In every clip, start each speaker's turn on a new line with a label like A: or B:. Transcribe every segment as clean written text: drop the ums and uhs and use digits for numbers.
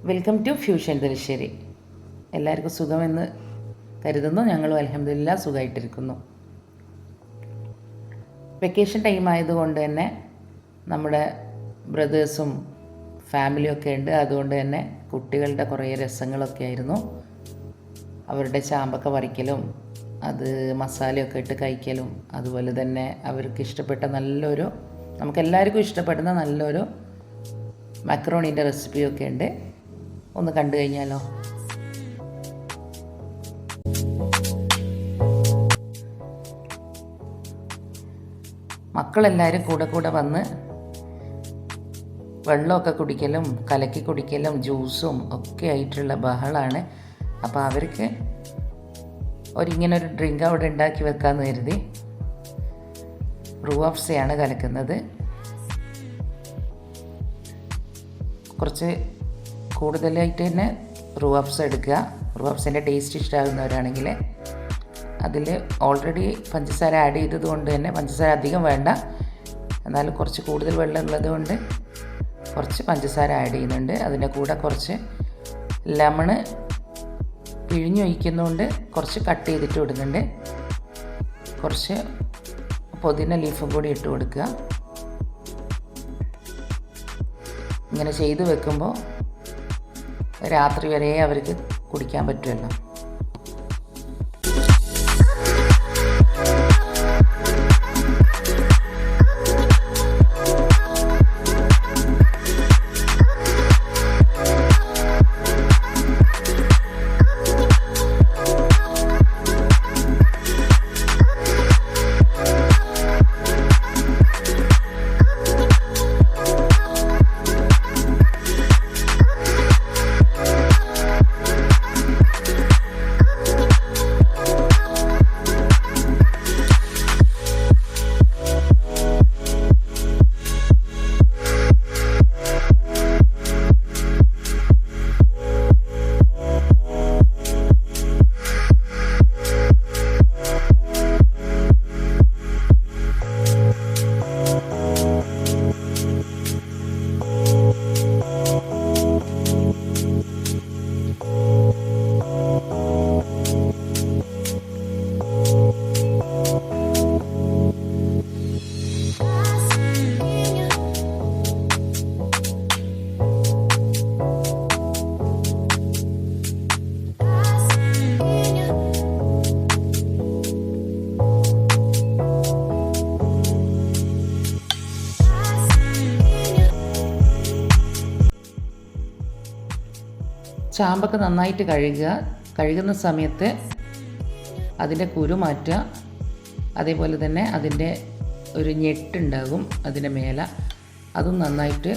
A: Welcome to fusion Thalassery. എല്ലാവർക്കും സുഖമെന്ന് കരുതുന്നു. ഞങ്ങളും അൽഹംദുലില്ലാ സുഖമായിട്ടിരിക്കുന്നു. വെക്കേഷൻ ടൈം ആയതുകൊണ്ട് തന്നെ നമ്മുടെ ബ്രദേഴ്സും ഫാമിലിയൊക്കെ ഉണ്ട്. അതുകൊണ്ട് തന്നെ കുട്ടികളുടെ കുറേ രസങ്ങളൊക്കെ ആയിരുന്നു. അവരുടെ ചാമ്പക്ക പറിക്കലും അത് മസാലയൊക്കെ ഇട്ട് കഴിക്കലും, അതുപോലെ തന്നെ അവർക്ക് ഇഷ്ടപ്പെട്ട നമുക്കെല്ലാവർക്കും ഇഷ്ടപ്പെടുന്ന നല്ലൊരു മക്രോണീൻ്റെ റെസിപ്പിയൊക്കെ ഉണ്ട്. ഒന്ന് കണ്ടു കഴിഞ്ഞാലോ? മക്കളെല്ലാവരും കൂടെ വന്ന് വെള്ളമൊക്കെ കുടിക്കലും കലക്കി കുടിക്കലും ജ്യൂസും ഒക്കെ ആയിട്ടുള്ള ബഹളമാണ്. അപ്പോൾ അവർക്ക് ഇങ്ങനൊരു ഡ്രിങ്ക് അവിടെ ഉണ്ടാക്കി വെക്കാമെന്ന് കരുതി റൂഹ് അഫ്സയാണ് കലക്കുന്നത്. കുറച്ച് കൂടുതലായിട്ട് തന്നെ റൂഹ് അഫ്സ എടുക്കുക. റൂഹ് അഫ്സേൻ്റെ ടേസ്റ്റ് ഇഷ്ടമാകുന്നവരാണെങ്കിൽ അതിൽ ഓൾറെഡി പഞ്ചസാര ആഡ് ചെയ്തത് കൊണ്ട് തന്നെ പഞ്ചസാര അധികം വേണ്ട. എന്നാലും കുറച്ച് കൂടുതൽ വെള്ളം ഉള്ളത് കൊണ്ട് കുറച്ച് പഞ്ചസാര ആഡ് ചെയ്യുന്നുണ്ട്. അതിൻ്റെ കൂടെ കുറച്ച് ലെമണ് പിഴിഞ്ഞൊഴിക്കുന്നതുകൊണ്ട് കുറച്ച് കട്ട് ചെയ്തിട്ട് ഇടുന്നുണ്ട്. കുറച്ച് പുതിന ലീഫും കൂടി ഇട്ട് കൊടുക്കുക. ഇങ്ങനെ ചെയ്ത് വെക്കുമ്പോൾ രാത്രി വരെ അവർക്ക് കുടിക്കാൻ പറ്റുമല്ലോ. ചാമ്പൊക്കെ നന്നായിട്ട് കഴുകുന്ന സമയത്ത് അതിൻ്റെ കുരു മാറ്റുക. അതേപോലെ തന്നെ അതിൻ്റെ ഒരു ഞെട്ടുണ്ടാകും അതിൻ്റെ മേലെ, അതും നന്നായിട്ട്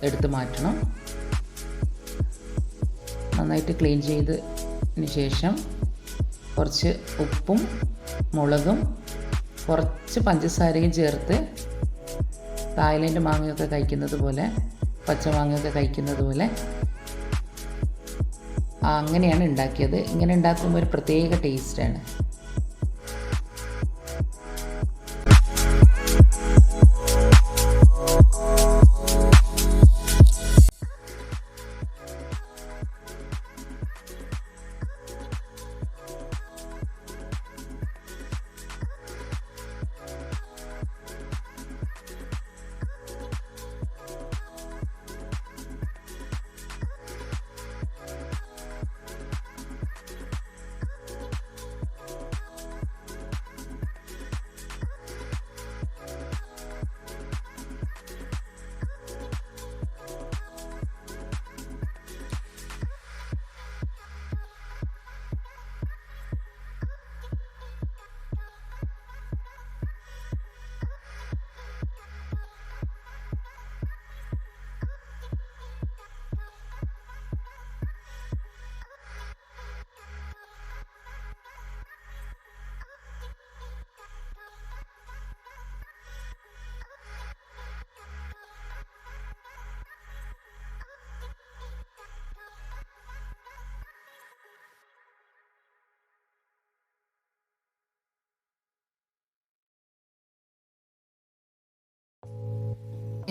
A: എടുത്ത് മാറ്റണം. നന്നായിട്ട് ക്ലീൻ ചെയ്തതിന് ശേഷം കുറച്ച് ഉപ്പും മുളകും കുറച്ച് പഞ്ചസാരയും ചേർത്ത് തായ്ലൻഡ് മാങ്ങയൊക്കെ കഴിക്കുന്നത് പോലെ, പച്ചമാങ്ങയൊക്കെ കഴിക്കുന്നത് പോലെ അങ്ങനെയാണ് ഉണ്ടാക്കിയത്. ഇങ്ങനെ ഉണ്ടാക്കുമ്പോൾ ഒരു പ്രത്യേക ടേസ്റ്റാണ്.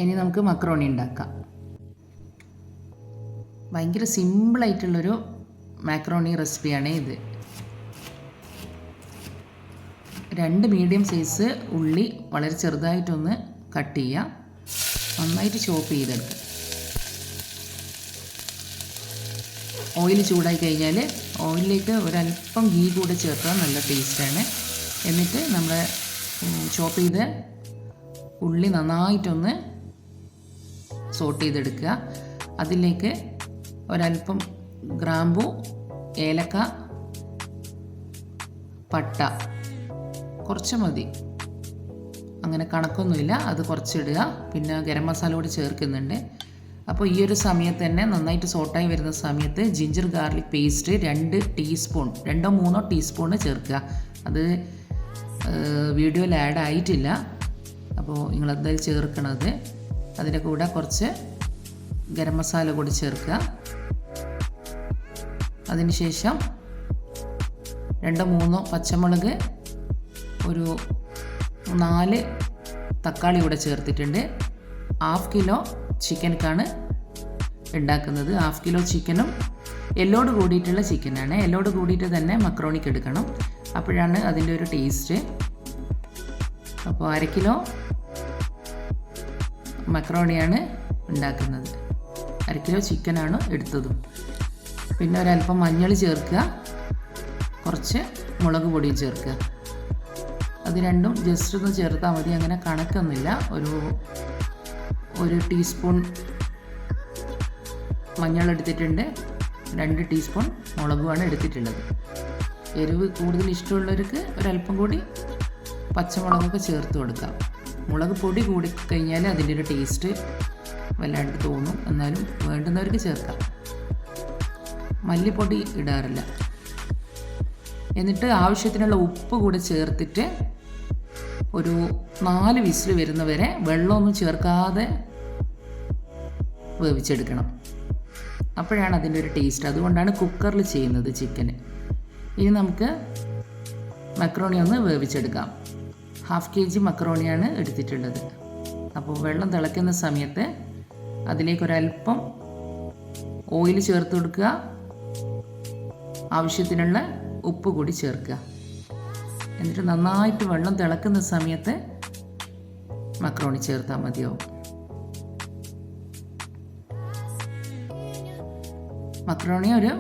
A: ഇനി നമുക്ക് മക്രോണി ഉണ്ടാക്കാം. ഭയങ്കര സിമ്പിളായിട്ടുള്ളൊരു മാക്രോണി റെസിപ്പിയാണ് ഇത്. 2 മീഡിയം സൈസ് ഉള്ളി വളരെ ചെറുതായിട്ടൊന്ന് കട്ട് ചെയ്യുക, നന്നായിട്ട് ചോപ്പ് ചെയ്തെടുക്കുക. ഓയിൽ ചൂടായി കഴിഞ്ഞാൽ ഓയിലിലേക്ക് ഒരല്പം ഗീ കൂടെ ചേർത്താൽ നല്ല ടേസ്റ്റാണ്. എന്നിട്ട് നമ്മൾ ചോപ്പ് ചെയ്ത് ഉള്ളി നന്നായിട്ടൊന്ന് സോട്ട് ചെയ്തെടുക്കുക. അതിലേക്ക് ഒരല്പം ഗ്രാമ്പു, ഏലക്ക, പട്ട കുറച്ച് മതി, അങ്ങനെ കണക്കൊന്നുമില്ല, അത് കുറച്ചിടുക. പിന്നെ ഗരം മസാല കൂടി ചേർക്കുന്നുണ്ട്. അപ്പോൾ ഈ ഒരു സമയത്ത് തന്നെ നന്നായിട്ട് സോട്ടായി വരുന്ന സമയത്ത് ginger garlic paste 2 teaspoon 2-3 teaspoon ചേർക്കുക. അത് വീഡിയോയിൽ ആഡ് ആയിട്ടില്ല, അപ്പോൾ നിങ്ങളെന്തായാലും ചേർക്കണത്. അതിൻ്റെ കൂടെ കുറച്ച് ഗരം മസാല കൂടി ചേർക്കുക. അതിന് ശേഷം 2-3 പച്ചമുളക്, ഒരു 4 തക്കാളി കൂടെ ചേർത്തിട്ടുണ്ട്. 1/2 കിലോ ചിക്കനക്കാണ് ഉണ്ടാക്കുന്നത്. 1/2 കിലോ ചിക്കനും എല്ലോട് കൂടിയിട്ടുള്ള ചിക്കനാണ്. എല്ലോട് കൂടിയിട്ട് തന്നെ മക്രോണിക്ക് എടുക്കണം, അപ്പോഴാണ് അതിൻ്റെ ഒരു ടേസ്റ്റ്. അപ്പോൾ 1/2 കിലോ മക്രോണിയാണ് ഉണ്ടാക്കുന്നത്. 1/2 കിലോ ചിക്കനാണ് എടുത്തതും. പിന്നെ ഒരല്പം മഞ്ഞൾ ചേർക്കുക, കുറച്ച് മുളക് പൊടിയും ചേർക്കുക. അത് രണ്ടും ജസ്റ്റ് ഒന്ന് ചേർത്താൽ മതി, അങ്ങനെ കണക്കൊന്നുമില്ല. ഒരു ടീസ്പൂൺ മഞ്ഞൾ എടുത്തിട്ടുണ്ട്, 2 ടീസ്പൂൺ മുളകുമാണ് എടുത്തിട്ടുള്ളത്. എരിവ് കൂടുതൽ ഇഷ്ടമുള്ളവർക്ക് ഒരല്പം കൂടി പച്ചമുളകൊക്കെ ചേർത്ത് കൊടുക്കാം. മുളക് പൊടി കൂടി കഴിഞ്ഞാൽ അതിൻ്റെ ഒരു ടേസ്റ്റ് വല്ലാണ്ട് തോന്നും, എന്നാലും വേണ്ടുന്നവർക്ക് ചേർക്കാം. മല്ലിപ്പൊടി ഇടാറില്ല. എന്നിട്ട് ആവശ്യത്തിനുള്ള ഉപ്പ് കൂടെ ചേർത്തിട്ട് ഒരു 4 വിസിൽ വരുന്നവരെ വെള്ളമൊന്നും ചേർക്കാതെ വേവിച്ചെടുക്കണം. അപ്പോഴാണ് അതിൻ്റെ ഒരു ടേസ്റ്റ്. അതുകൊണ്ടാണ് കുക്കറിൽ ചെയ്യുന്നത് ചിക്കന്. ഇനി നമുക്ക് മക്രോണി ഒന്ന് വേവിച്ചെടുക്കാം. 1/2 kg മക്രോണിയാണ് എടുത്തിട്ടുള്ളത്. അപ്പോൾ വെള്ളം തിളയ്ക്കുന്ന സമയത്ത് അതിലേക്കൊരല്പം ഓയിൽ ചേർത്ത് കൊടുക്കുക, ആവശ്യത്തിനുള്ള ഉപ്പ് കൂടി ചേർക്കുക. എന്നിട്ട് നന്നായിട്ട് വെള്ളം തിളക്കുന്ന സമയത്ത് മക്രോണി ചേർത്താൽ മതിയാവും. മക്രോണി ഒരു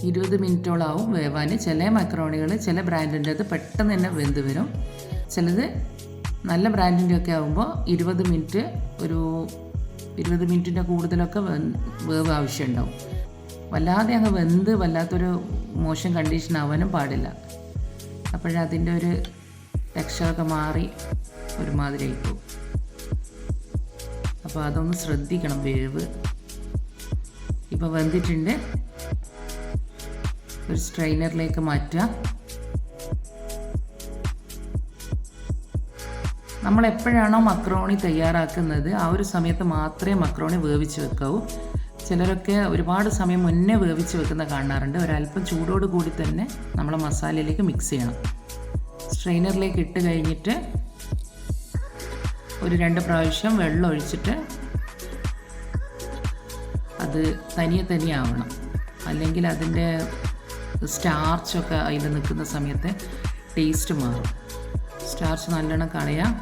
A: 20 മിനിറ്റോളം ആവും വേവാൻ. ചില മക്രോണികൾ ചില ബ്രാൻഡിൻ്റെ അത് പെട്ടെന്ന് തന്നെ വെന്ത് വരും. ചിലത് നല്ല ബ്രാൻഡിൻ്റെ ഒക്കെ ആകുമ്പോൾ 20 മിനിറ്റ്, ഒരു 20 മിനിറ്റിൻ്റെ കൂടുതലൊക്കെ വേവ് ആവശ്യമുണ്ടാവും. വല്ലാതെ അങ്ങ് വെന്ത് വല്ലാത്തൊരു മോശം കണ്ടീഷൻ ആവാനും പാടില്ല. അപ്പോഴതിൻ്റെ ഒരു ടെക്സ്ചറൊക്കെ മാറി ഒരുമാതിരി ആയിപ്പോവും. അപ്പോൾ അതൊന്ന് ശ്രദ്ധിക്കണം, വേവ്. ഇപ്പോൾ വെന്തിട്ടുണ്ട്. ഒരു സ്ട്രെയിനറിലേക്ക് മാറ്റുക. നമ്മൾ എപ്പോഴാണോ മക്രോണി തയ്യാറാക്കുന്നത് ആ ഒരു സമയത്ത് മാത്രമേ മക്രോണി വേവിച്ച് വെക്കാവൂ. ചിലരൊക്കെ ഒരുപാട് സമയം മുന്നേ വേവിച്ച് വെക്കുന്ന കാണാറുണ്ട്. ഒരല്പം ചൂടോട് കൂടി തന്നെ നമ്മൾ മസാലയിലേക്ക് മിക്സ് ചെയ്യണം. സ്ട്രെയിനറിലേക്ക് ഇട്ട് കഴിഞ്ഞിട്ട് ഒരു 2 പ്രാവശ്യം വെള്ളം ഒഴിച്ചിട്ട് അത് തനിയെ ആവണം. അല്ലെങ്കിൽ അതിൻ്റെ സ്റ്റാർച്ചൊക്കെ അതിൽ നിൽക്കുന്ന സമയത്ത് ടേസ്റ്റ് മാറും. സ്റ്റാർച്ച് നല്ലോണം കളയാം.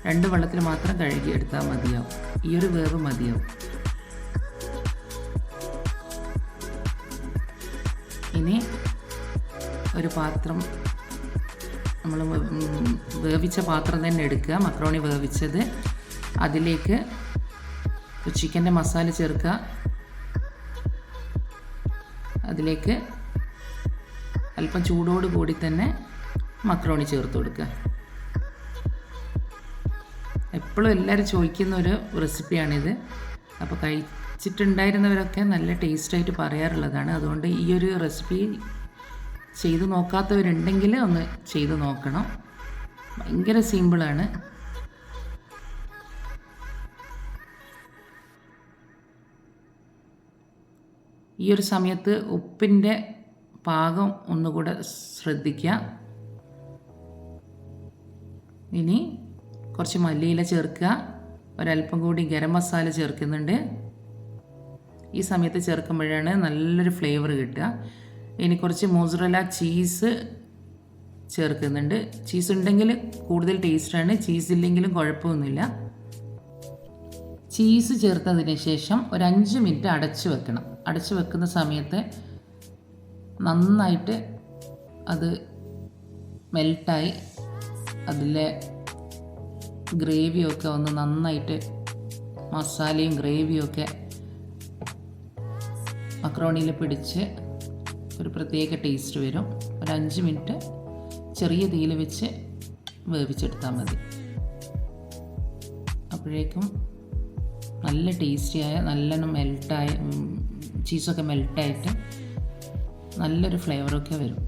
A: 2 വെള്ളത്തിൽ മാത്രം കഴുകി എടുത്താൽ മതിയാവും. ഈ ഒരു വേവ് മതിയാവും. ഇനി ഒരു പാത്രം, നമ്മൾ വേവിച്ച പാത്രം തന്നെ എടുക്കുക, മക്രോണി വേവിച്ചത്. അതിലേക്ക് ചിക്കൻ്റെ മസാല ചേർക്കുക. അതിലേക്ക് അല്പം ചൂടോട് കൂടി തന്നെ മക്രോണി ചേർത്ത് കൊടുക്കുക. എപ്പോഴും എല്ലാവരും ചോദിക്കുന്ന ഒരു റെസിപ്പിയാണിത്. അപ്പോൾ കഴിച്ചിട്ടുണ്ടായിരുന്നവരൊക്കെ നല്ല ടേസ്റ്റായിട്ട് പറയാറുള്ളതാണ്. അതുകൊണ്ട് ഈ ഒരു റെസിപ്പി ചെയ്തു നോക്കാത്തവരുണ്ടെങ്കിൽ ഒന്ന് ചെയ്തു നോക്കണം. ഭയങ്കര സിമ്പിളാണ്. ഈ ഒരു സമയത്ത് ഉപ്പിൻ്റെ പാകം ഒന്നുകൂടെ ശ്രദ്ധിക്കുക. ഇനി കുറച്ച് മല്ലിയില ചേർക്കുക. ഒരല്പം കൂടി ഗരം മസാല ചേർക്കുന്നുണ്ട്. ഈ സമയത്ത് ചേർക്കുമ്പോഴാണ് നല്ലൊരു ഫ്ലേവർ കിട്ടുക. ഇനി കുറച്ച് മോസറല്ല ചീസ് ചേർക്കുന്നുണ്ട്. ചീസ് ഉണ്ടെങ്കിൽ കൂടുതൽ ടേസ്റ്റാണ്, ചീസ് ഇല്ലെങ്കിലും കുഴപ്പമൊന്നുമില്ല. ചീസ് ചേർത്തതിന് ശേഷം ഒരു 5 മിനിറ്റ് അടച്ചു വെക്കണം. അടച്ചു വെക്കുന്ന സമയത്ത് നന്നായിട്ട് അത് മെൽട്ടായി അതിലെ ഗ്രേവിയൊക്കെ ഒന്ന് നന്നായിട്ട് മസാലയും ഗ്രേവിയൊക്കെ മക്രോണിയിൽ പിടിച്ച് ഒരു പ്രത്യേക ടേസ്റ്റ് വരും. ഒരു 5 മിനിറ്റ് ചെറിയ തീയിൽ വെച്ച് വേവിച്ചെടുത്താൽ മതി. അപ്പോഴേക്കും നല്ല ടേസ്റ്റിയായ നല്ലോണം മെൽട്ടായ ചീസൊക്കെ മെൽട്ടായിട്ട് നല്ലൊരു ഫ്ലേവറൊക്കെ വരും.